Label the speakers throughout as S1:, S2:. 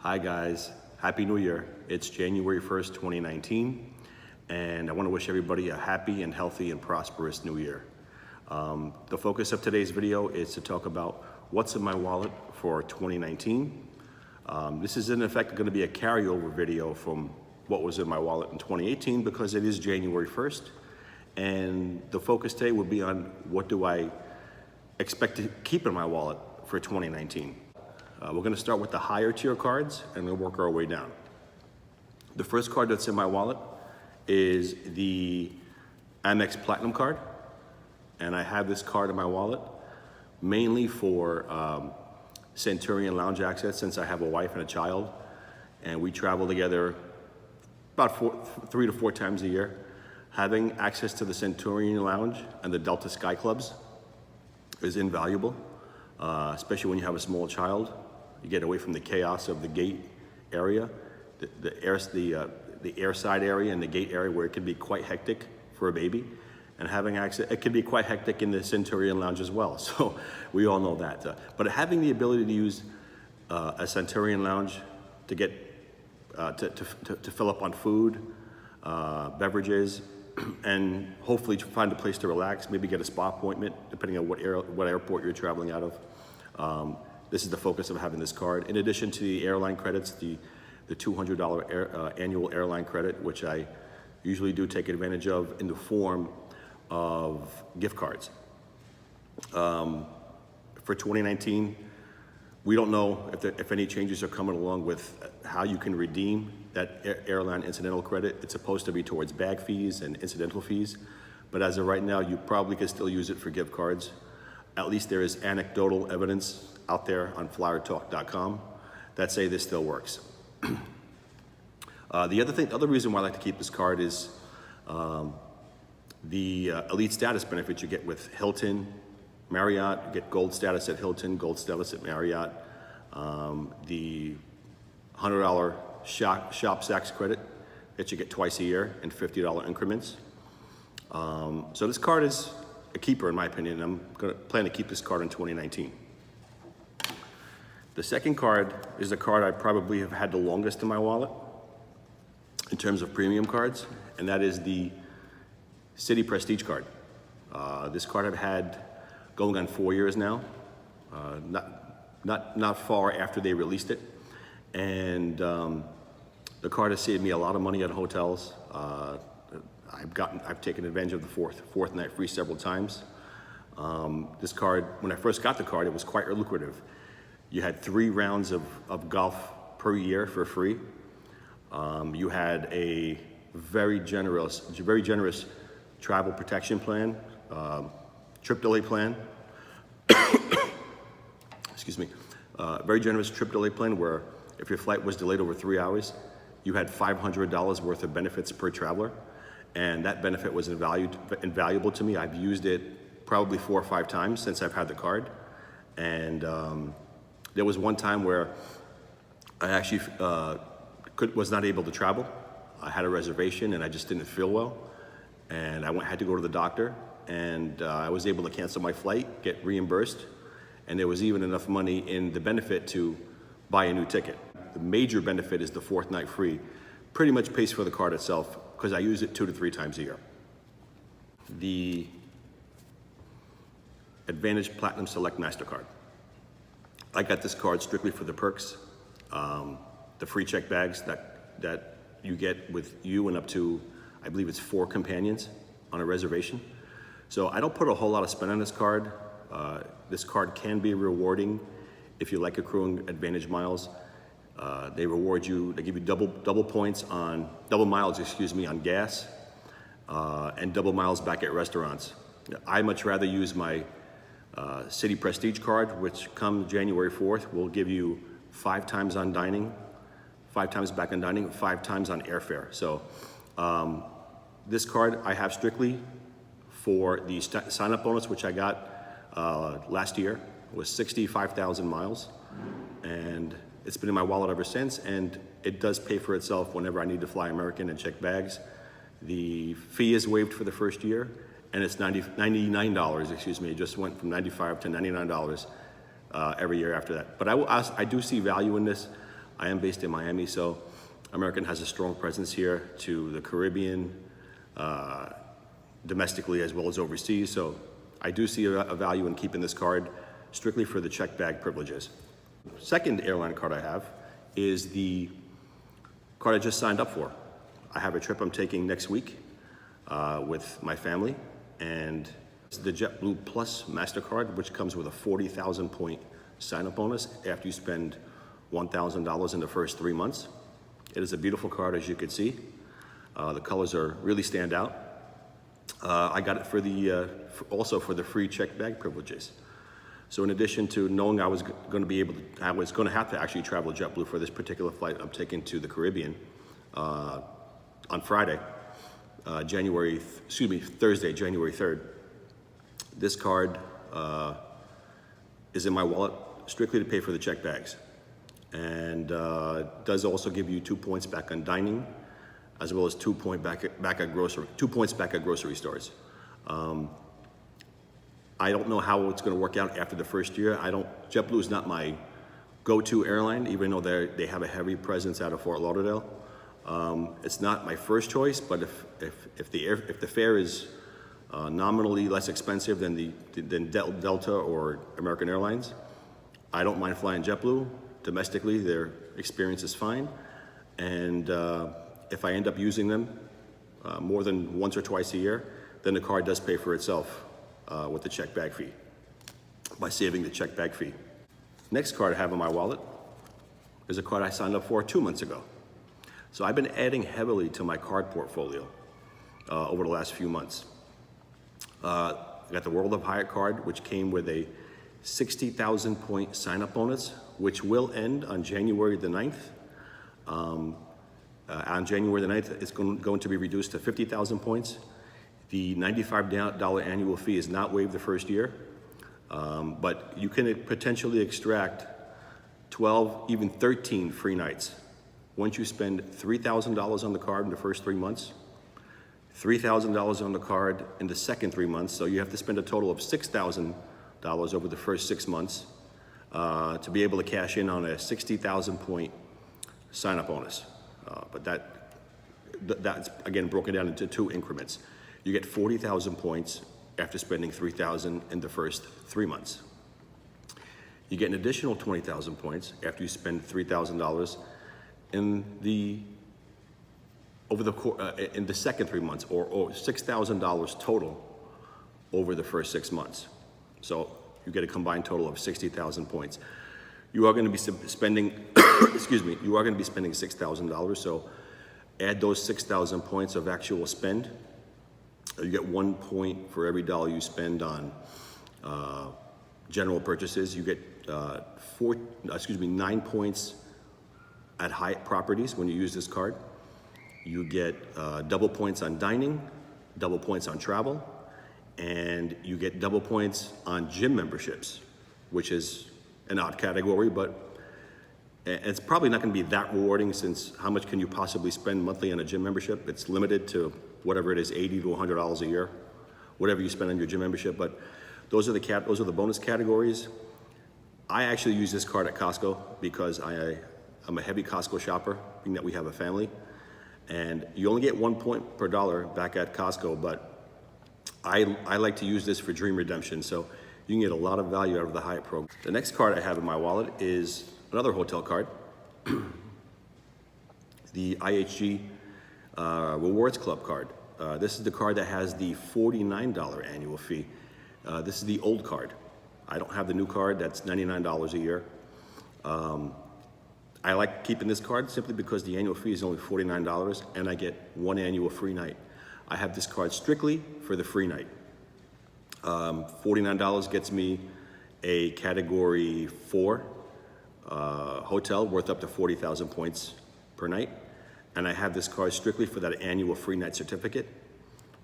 S1: Hi guys, Happy New Year. It's January 1st, 2019, and I want to wish everybody a happy and healthy and prosperous new year. The focus of today's video is to talk about what's in my wallet for 2019. This is in effect going to be a carryover video from what was in my wallet in 2018 because it is January 1st, and the focus today will be on what do I expect to keep in my wallet for 2019. We're going to start with the higher tier cards and we'll work our way down. The first card that's in my wallet is the Amex Platinum card, and I have this card in my wallet mainly for Centurion Lounge access, since I have a wife and a child and we travel together about 3 to 4 times a year. Having access to the Centurion Lounge and the Delta Sky Clubs is invaluable, especially when you have a small child. You get away from the chaos of the gate area, the airside area and the gate area, where it can be quite hectic for a baby. And having access, it can be quite hectic in the Centurion Lounge as well. So we all know that. But having the ability to use a Centurion Lounge to get to fill up on food, beverages, and hopefully find a place to relax, maybe get a spa appointment, depending on what airport you're traveling out of. This is the focus of having this card. In addition to the airline credits, the $200 annual airline credit, which I usually do take advantage of in the form of gift cards. For 2019, we don't know if any changes are coming along with how you can redeem that airline incidental credit. It's supposed to be towards bag fees and incidental fees, but as of right now, you probably can still use it for gift cards. At least there is anecdotal evidence out there on flyertalk.com that say this still works. The other reason why I like to keep this card is the elite status benefits you get with Hilton, Marriott. You get gold status at Hilton, gold status at Marriott. The $100 shop Saks credit that you get twice a year in $50 increments. So this card is a keeper in my opinion. I'm going to plan to keep this card in 2019. The second card is the card I probably have had the longest in my wallet in terms of premium cards, and that is the Citi Prestige card. This card I've had going on 4 years now, not far after they released it, and the card has saved me a lot of money at hotels. I've taken advantage of the fourth night free several times. This card, when I first got the card, it was quite lucrative. You had 3 rounds of golf per year for free. You had a very generous travel protection plan, trip delay plan. Excuse me. Very generous trip delay plan where if your flight was delayed over 3 hours, you had $500 worth of benefits per traveler. And that benefit was invaluable to me. I've used it probably 4 or 5 times since I've had the card. And there was one time where I actually was not able to travel. I had a reservation and I just didn't feel well. And I had to go to the doctor, and I was able to cancel my flight, get reimbursed. And there was even enough money in the benefit to buy a new ticket. The major benefit is the 4th night free. Pretty much pays for the card itself because I use it 2 to 3 times a year. The Advantage Platinum Select MasterCard. I got this card strictly for the perks, the free check bags that you get with you and up to, I believe it's 4 companions on a reservation. So I don't put a whole lot of spend on this card. This card can be rewarding if you like accruing Advantage miles. They reward you, they give you double miles on gas, and double miles back at restaurants. I much rather use my Citi Prestige card, which come January 4th will give you 5 times on dining, 5 times back on dining, 5 times on airfare. So this card I have strictly for the sign-up bonus, which I got last year. It was 65,000 miles, and it's been in my wallet ever since, and it does pay for itself whenever I need to fly American and check bags. The fee is waived for the first year, and it's $99, excuse me. It just went from $95 to $99 every year after that. But I do see value in this. I am based in Miami, so American has a strong presence here to the Caribbean, domestically as well as overseas. So I do see a value in keeping this card strictly for the checked bag privileges. Second airline card I have is the card I just signed up for. I have a trip I'm taking next week with my family, and it's the JetBlue Plus MasterCard, which comes with a 40,000 point sign-up bonus after you spend $1,000 in the first 3 months. It is a beautiful card, as you can see. The colors really stand out. I got it for also for the free checked bag privileges. So in addition to knowing I was going to have to actually travel JetBlue for this particular flight I'm taking to the Caribbean on Friday, Thursday, January 3rd. This card is in my wallet strictly to pay for the checked bags, and does also give you 2 points back on dining, as well as 2 points back at grocery stores. I don't know how it's going to work out after the first year. JetBlue is not my go-to airline, even though they have a heavy presence out of Fort Lauderdale. It's not my first choice, but if the fare is nominally less expensive than Delta or American Airlines, I don't mind flying JetBlue. Domestically, their experience is fine, and if I end up using them more than once or twice a year, then the card does pay for itself with the checked bag fee, by saving the checked bag fee. Next card I have in my wallet is a card I signed up for 2 months ago. So I've been adding heavily to my card portfolio over the last few months. I got the World of Hyatt card, which came with a 60,000 point sign-up bonus, which will end on January the 9th. On January the 9th, it's going to be reduced to 50,000 points. The $95 annual fee is not waived the first year, but you can potentially extract 12, even 13 free nights. Once you spend $3,000 on the card in the first 3 months, $3,000 on the card in the second 3 months, so you have to spend a total of $6,000 over the first 6 months to be able to cash in on a 60,000 point sign-up bonus. But that's again broken down into 2 increments. You get 40,000 points after spending $3,000 in the first 3 months. You get an additional 20,000 points after you spend $3,000 in the second 3 months, or $6,000 total over the first 6 months. So you get a combined total of 60,000 points. You are going to be spending, you are going to be spending $6,000. So add those 6,000 points of actual spend. You get 1 point for every dollar you spend on general purchases. You get 9 points at Hyatt properties when you use this card. You get double points on dining, double points on travel, and you get double points on gym memberships, which is an odd category, but it's probably not going to be that rewarding, since how much can you possibly spend monthly on a gym membership? It's limited to whatever it is, $80 to $100 a year, whatever you spend on your gym membership. But those are the bonus categories. I actually use this card at Costco because I'm a heavy Costco shopper, being that we have a family. And you only get 1 point per dollar back at Costco, but I like to use this for dream redemption, so you can get a lot of value out of the Hyatt program. The next card I have in my wallet is another hotel card, the IHG Rewards Club card. This is the card that has the $49 annual fee. This is the old card. I don't have the new card, that's $99 a year. I like keeping this card simply because the annual fee is only $49 and I get 1 annual free night. I have this card strictly for the free night. $49 gets me a category 4 hotel worth up to 40,000 points per night. And I have this card strictly for that annual free night certificate,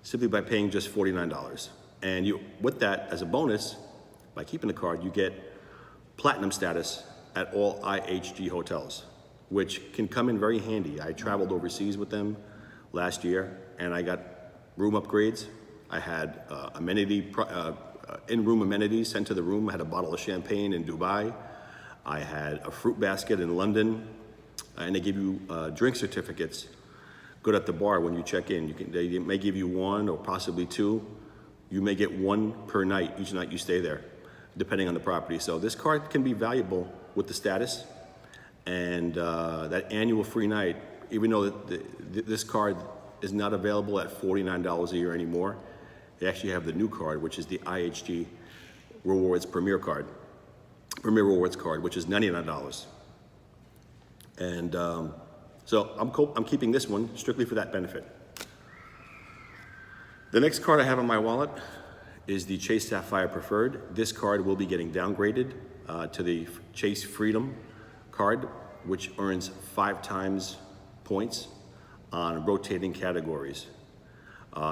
S1: simply by paying just $49. And with that, as a bonus, by keeping the card, you get platinum status at all IHG hotels, which can come in very handy. I traveled overseas with them last year, and I got room upgrades. I had in-room amenities sent to the room. I had a bottle of champagne in Dubai. I had a fruit basket in London. and they give you drink certificates good at the bar when you check in. They may give you one or possibly two. You may get one per night each night you stay there, depending on the property. So this card can be valuable with the status, and that annual free night, even though this card is not available at $49 a year anymore, they actually have the new card, which is the IHG Rewards Premier Rewards card, which is $99. And so I'm keeping this one strictly for that benefit. The next card I have in my wallet is the Chase Sapphire Preferred. This card will be getting downgraded to the Chase Freedom card, which earns 5 times points on rotating categories.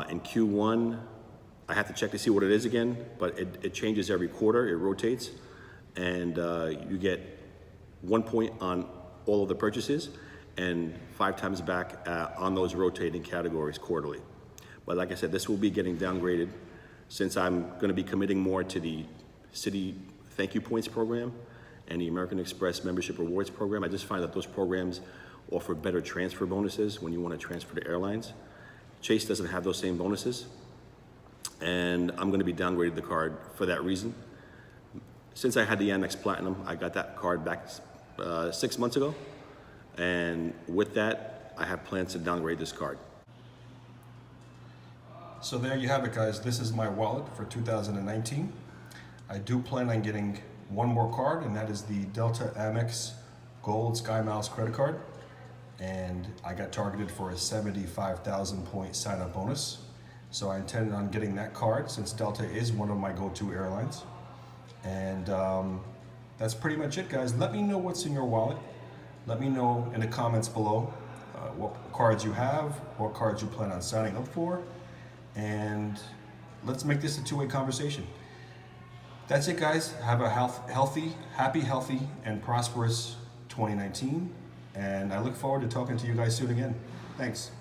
S1: In Q1, I have to check to see what it is again, but it changes every quarter, it rotates, and you get 1 point on all of the purchases and 5 times back on those rotating categories quarterly. But like I said, this will be getting downgraded since I'm gonna be committing more to the Citi Thank You Points program and the American Express Membership Rewards program. I just find that those programs offer better transfer bonuses when you wanna transfer to airlines. Chase doesn't have those same bonuses, and I'm gonna be downgrading the card for that reason. Since I had the Amex Platinum, I got that card back 6 months ago, and with that, I have plans to downgrade this card.
S2: So there you have it, guys. This is my wallet for 2019. I do plan on getting one more card, and that is the Delta Amex Gold Sky Miles credit card. And I got targeted for a 75,000 point sign-up bonus. So I intended on getting that card since Delta is one of my go-to airlines. And that's pretty much it, guys. Let me know what's in your wallet. Let me know in the comments below what cards you have, what cards you plan on signing up for, and let's make this a two-way conversation. That's it, guys. Have a happy, and prosperous 2019, and I look forward to talking to you guys soon again. Thanks.